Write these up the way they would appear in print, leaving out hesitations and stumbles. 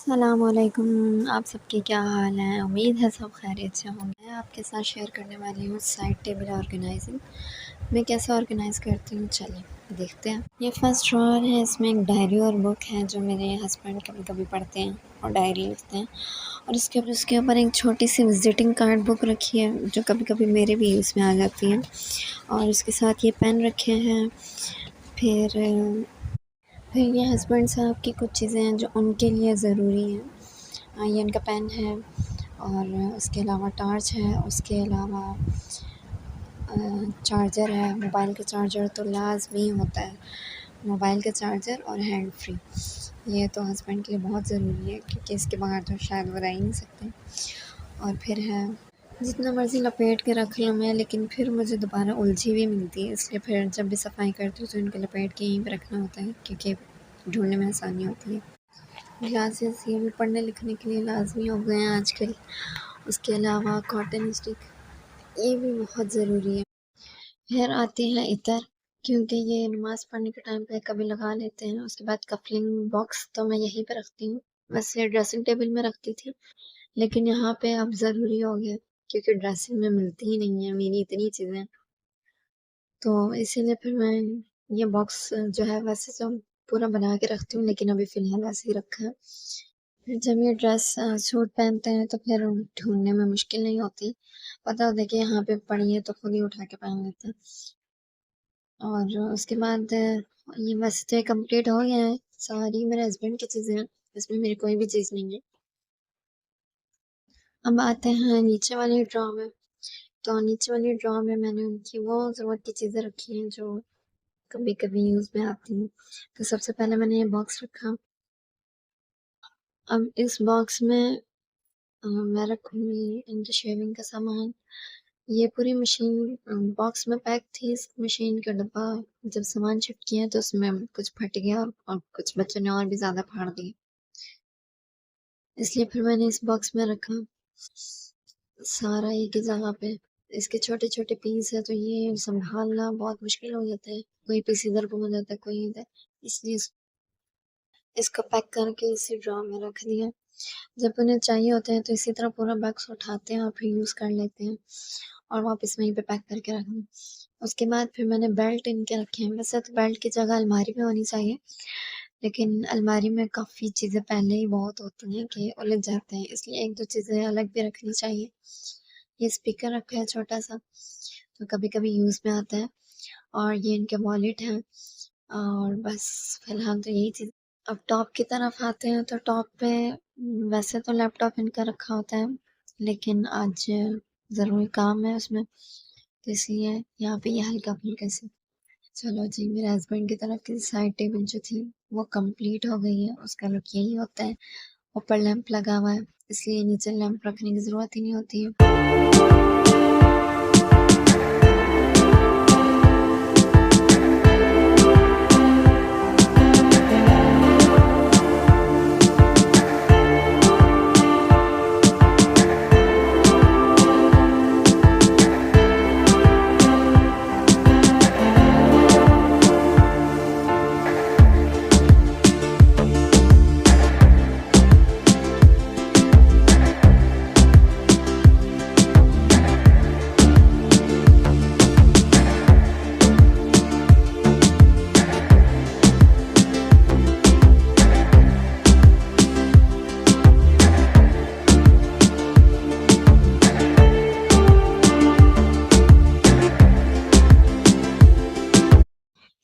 अस्सलामुअलैकुम, आप सबके क्या हाल हैं? उम्मीद है सब खैरियत से होंगे। मैं आपके साथ शेयर करने वाली हूँ साइड टेबल ऑर्गेनाइज़िंग। मैं कैसे ऑर्गेनाइज़ करती हूँ, चलिए देखते हैं। ये फर्स्ट ड्रॉअर है, इसमें एक डायरी और बुक है जो मेरे हस्बैंड कभी-कभी पढ़ते हैं और डायरी लिखते हैं। और उसके ऊपर एक छोटी-सी विज़िटिंग कार्ड बुक रखी है जो कभी-कभी मेरे भी यूज़ में आ जाती है। और इसके साथ ये पेन रखे हैं। फिर ये हस्बैंड साहब की कुछ चीज़ें हैं जो उनके लिए ज़रूरी हैं। ये उनका पेन है और उसके अलावा टॉर्च है, उसके अलावा चार्जर है। मोबाइल का चार्जर तो लाज़मी होता है, मोबाइल का चार्जर और हैंड फ्री। ये तो हस्बैंड के लिए बहुत ज़रूरी है क्योंकि इसके बगैर तो शायद वो रह ही नहीं सकते। और फिर है, जितना मर्ज़ी लपेट के रख लूँ मैं, लेकिन फिर मुझे दोबारा उलझी हुई मिलती है, इसलिए फिर जब भी सफाई करती हूँ तो इनको लपेट के यहीं पे रखना होता है क्योंकि ढूँढने में आसानी होती है। ग्लासेस ये भी पढ़ने लिखने के लिए लाज़मी हो गए हैं आजकल। उसके अलावा कॉटन स्टिक, ये भी बहुत ज़रूरी है। फिर आते हैं इतर, क्योंकि ये नमाज़ पढ़ने के टाइम पे कभी लगा लेते हैं। उसके बाद कफलिंग बॉक्स तो मैं यहीं पे रखती हूँ, वैसे ड्रेसिंग टेबल में रखती थी, लेकिन यहाँ पे अब ज़रूरी हो गया क्योंकि ड्रेसिंग में मिलती ही नहीं है मेरी इतनी चीज़ें। तो इसीलिए फिर मैं ये बॉक्स जो है वैसे तो पूरा बना के रखती हूँ, लेकिन अभी फ़िलहाल ऐसे ही रखा है। फिर जब ये ड्रेस सूट पहनते हैं तो फिर ढूँढने में मुश्किल नहीं होती। पता होता है कि यहाँ पे पड़ी है तो खुद ही उठा के पहन लेते हैं। और उसके बाद ये वैसे तो ये कंप्लीट हो गया है, सारी मेरे हस्बैंड की चीज़ें हैं, इसमें मेरी कोई भी चीज़ नहीं है। अब आते हैं नीचे वाली ड्रॉ में, तो नीचे वाली ड्रॉ में मैंने उनकी वो ज़रूरत की चीज़ें रखी हैं जो कभी-कभी यूज़ में आती हैं। तो सबसे पहले मैंने ये बॉक्स रखा। अब इस बॉक्स में मैं रखूँगी इनकी शेविंग का सामान। ये पूरी मशीन बॉक्स में पैक थी, इस मशीन का डब्बा जब सामान शिफ्ट किया तो उसमें कुछ फट गया और कुछ बच्चों ने और भी ज़्यादा फाड़ दिए। इसलिए फिर मैंने इस बॉक्स में रखा, सारा एक ही जगह पे। इसके छोटे-छोटे पीस है तो ये सँभालना बहुत मुश्किल हो जाता है। कोई पीस इधर गुम हो जाता है, कोई इधर, इसलिए इसको पैक करके इसी ड्रॉर में रख दिया। जब उन्हें चाहिए होता है तो इसी तरह पूरा बॉक्स उठाते हैं और फिर यूज़ कर लेते हैं और वापस वहीं पे पैक करके रख दें। उसके बाद फिर मैंने बेल्ट इनके रखे हैं। वैसे तो बेल्ट की जगह अलमारी में होनी चाहिए, लेकिन अलमारी में काफ़ी चीज़ें पहले ही बहुत होती हैं कि उलझ जाते हैं, इसलिए 1-2 चीज़ें अलग भी रखनी चाहिए। ये स्पीकर रखा है छोटा-सा, तो कभी-कभी यूज़ में आता है। और ये इनके वॉलेट हैं और बस फ़िलहाल तो यही चीज़। अब टॉप की तरफ आते हैं तो टॉप पे वैसे तो लैपटॉप इनका रखा होता है, लेकिन आज ज़रूरी काम है उसमें, तो इसलिए यहाँ पे ये हल्का-फुल्का सा। चलो जी, मेरे हस्बैंड की तरफ की साइड टेबल जो थी वो कंप्लीट हो गई है। उसका लुक यही होता है। ऊपर लैंप लगा हुआ है, इसलिए नीचे लैंप रखने की ज़रूरत ही नहीं होती है।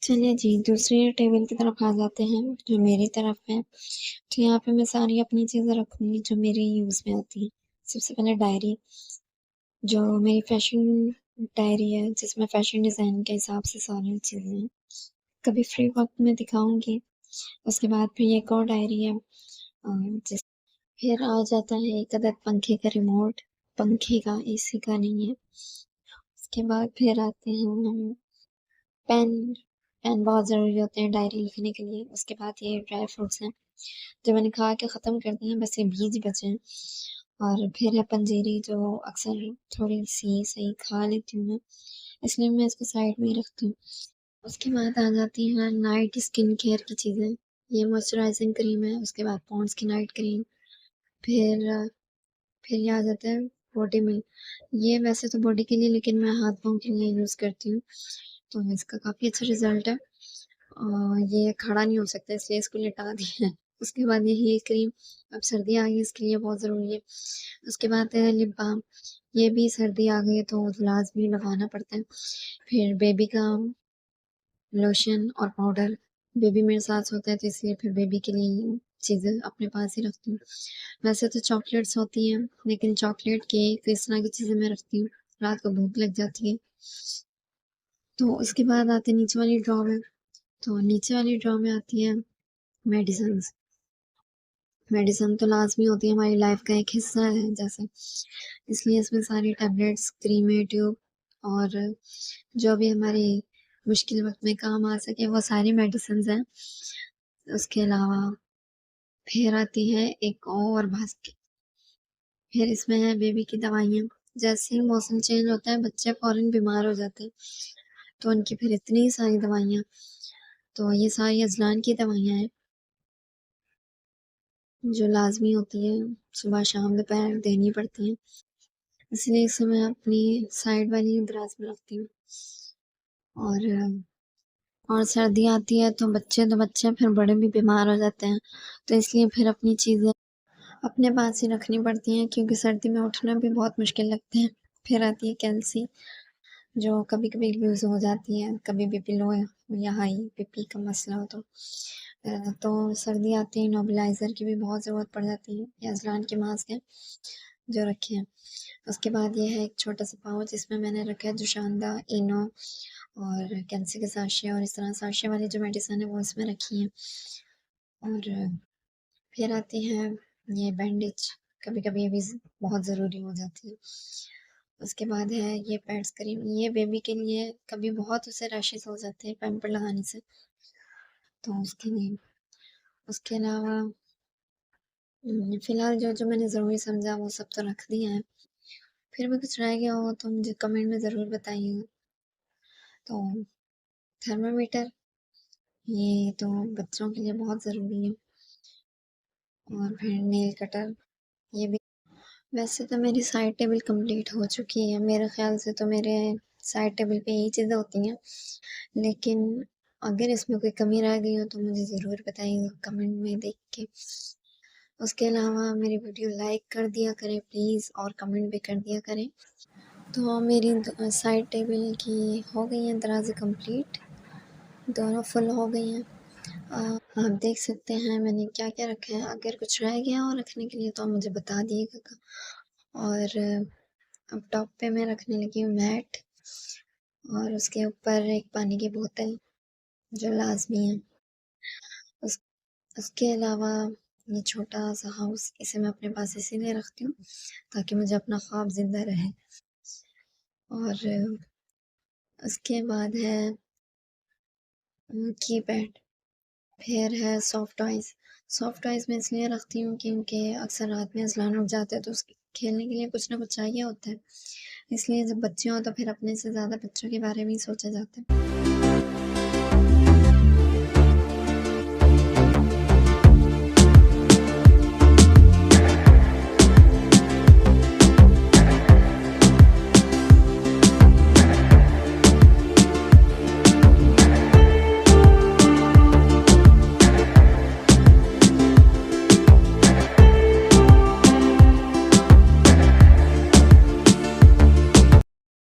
चलिए जी, दूसरी टेबल की तरफ आ जाते हैं जो मेरी तरफ है। तो यहाँ पे मैं सारी अपनी चीज़ें रखूँगी जो मेरे यूज़ में आती हैं। सबसे पहले डायरी, जो मेरी फ़ैशन डायरी है जिसमें फ़ैशन डिज़ाइन के हिसाब से सारी चीज़ें हैं। कभी फ्री वक़्त में दिखाऊँगी। उसके बाद फिर एक और डायरी है जिस फिर आ जाता है एक अदद पंखे का रिमोट, पंखे का, एसी का नहीं है। उसके बाद फिर आते हैं हम पेन, पेन बहुत ज़रूरी होते हैं डायरी लिखने के लिए। उसके बाद ये ड्राई फ्रूट्स हैं, जो मैंने खा के ख़त्म कर दिए हैं, बस ये बीज बचे हैं। और फिर है पंजीरी जो अक्सर थोड़ी-सी सही खा लेती हूँ मैं, इसलिए मैं इसको साइड में ही रखती हूँ। उसके बाद आ जाती हैं नाइट स्किन केयर की चीज़ें, ये मॉइस्चराइजिंग क्रीम है, उसके बाद पॉन्ड्स की नाइट क्रीम, फिर फिर ये आ जाता है बॉडी मिल्क। ये वैसे तो बॉडी के लिए, लेकिन मैं हाथ पाँव के लिए यूज़ करती हूँ, तो इसका काफ़ी अच्छा रिज़ल्ट है। ये खड़ा नहीं हो सकता इसलिए इसको लिटा दिया है। उसके बाद यही क्रीम, अब सर्दी आ गई इसके लिए बहुत ज़रूरी है। उसके बाद है लिप बाम, ये भी सर्दी आ गई है तो लाज़मी लगाना पड़ता है। फिर बेबी का लोशन और पाउडर, बेबी मेरे साथ सोता है तो इसलिए फिर बेबी के लिए चीज़ें अपने पास ही रखती हूँ। वैसे तो चॉकलेट्स होती हैं, लेकिन चॉकलेट, केक इस तरह की चीज़ें मैं रखती हूँ, रात को भूख लग जाती है। तो उसके बाद आते हैं नीचे वाली ड्रॉर में, तो नीचे वाली ड्रॉर में आती है मेडिसिन्स। मेडिसिन तो लाज़मी होती है, हमारी लाइफ का एक हिस्सा है जैसे, इसलिए इसमें सारी टैबलेट्स, क्रीमें, ट्यूब और जो भी हमारी मुश्किल वक़्त में काम आ सके वो सारी मेडिसिन्स हैं। उसके अलावा फिर आती है एक और बास्केट, फिर इसमें है बेबी की दवाइयाँ। जैसे ही मौसम चेंज होता है बच्चे फ़ौरन बीमार हो जाते हैं, तो उनकी फिर इतनी सारी दवाइयाँ, तो ये सारी अज़लान की दवाइयाँ हैं, जो लाज़मी होती हैं, सुबह, शाम, दोपहर देनी पड़ती हैं। इसलिए इसे मैं अपनी साइड वाली दराज़ में रखती हूँ। और सर्दी आती है तो बच्चे फिर बड़े भी बीमार हो जाते हैं, तो इसलिए फिर अपनी चीज़ें अपने पास ही रखनी पड़ती हैं क्योंकि सर्दी में उठना भी बहुत मुश्किल लगता है। फिर आती है कैंची, जो कभी-कभी यूज़ हो जाती है, कभी बीपी लो या हाई बीपी का मसला हो तो सर्दी आती है नेबुलाइज़र की भी बहुत ज़रूरत पड़ जाती है। ये अज़लान के मास्क हैं, जो रखे हैं। उसके बाद ये है एक छोटा-सा पाउच, जिसमें मैंने रखा है जोशानदा, इनो और कैंची के साशे और इस तरह साशे वाली जो मेडिसिन है वो इसमें रखी हैं। और फिर आती है ये बैंडेज, कभी-कभी ये भी बहुत ज़रूरी हो जाती है। उसके बाद है ये पैड्स क्रीम, ये बेबी के लिए कभी बहुत उसे रैशेज़ हो जाते हैं पैम्पर लगाने से, तो उसके लिए। उसके अलावा फ़िलहाल जो-जो मैंने ज़रूरी समझा वो सब तो रख दिया है। फिर भी कुछ रह गया हो तो मुझे कमेंट में ज़रूर बताइएगा। तो थर्मामीटर, ये तो बच्चों के लिए बहुत ज़रूरी है। और फिर नेल कटर, ये भी। वैसे तो मेरी साइड टेबल कंप्लीट हो चुकी है, मेरे ख़्याल से तो मेरे साइड टेबल पे यही चीज़ें होती हैं। लेकिन अगर इसमें कोई कमी रह गई हो तो मुझे ज़रूर बताइएगा कमेंट में देख के। उसके अलावा मेरी वीडियो लाइक कर दिया करें प्लीज़ और कमेंट भी कर दिया करें। तो मेरी साइड टेबल की हो गई हैं दराज़ें कंप्लीट, दोनों फुल हो गई हैं। आप देख सकते हैं मैंने क्या-क्या रखा है, अगर कुछ रह गया हो रखने के लिए तो आप मुझे बता दिएगा। और अब टॉप पे मैं रखने लगी हूँ मैट और उसके ऊपर एक पानी की बोतल, जो लाज़मी है। उस उसके अलावा ये छोटा-सा हाउस, इसे मैं अपने पास इसीलिए रखती हूँ ताकि मुझे अपना ख्वाब ज़िंदा रहे। और उसके बाद है कीपैड, फिर है सॉफ्ट टॉयज़। सॉफ्ट टॉयज़ मैं इसलिए रखती हूँ क्योंकि अक्सर रात में अज़लान उठ जाते हैं तो उसके खेलने के लिए कुछ ना कुछ चाहिए होता है। इसलिए जब बच्चे हों तो फिर अपने से ज़्यादा बच्चों के बारे में ही सोचा जाता है।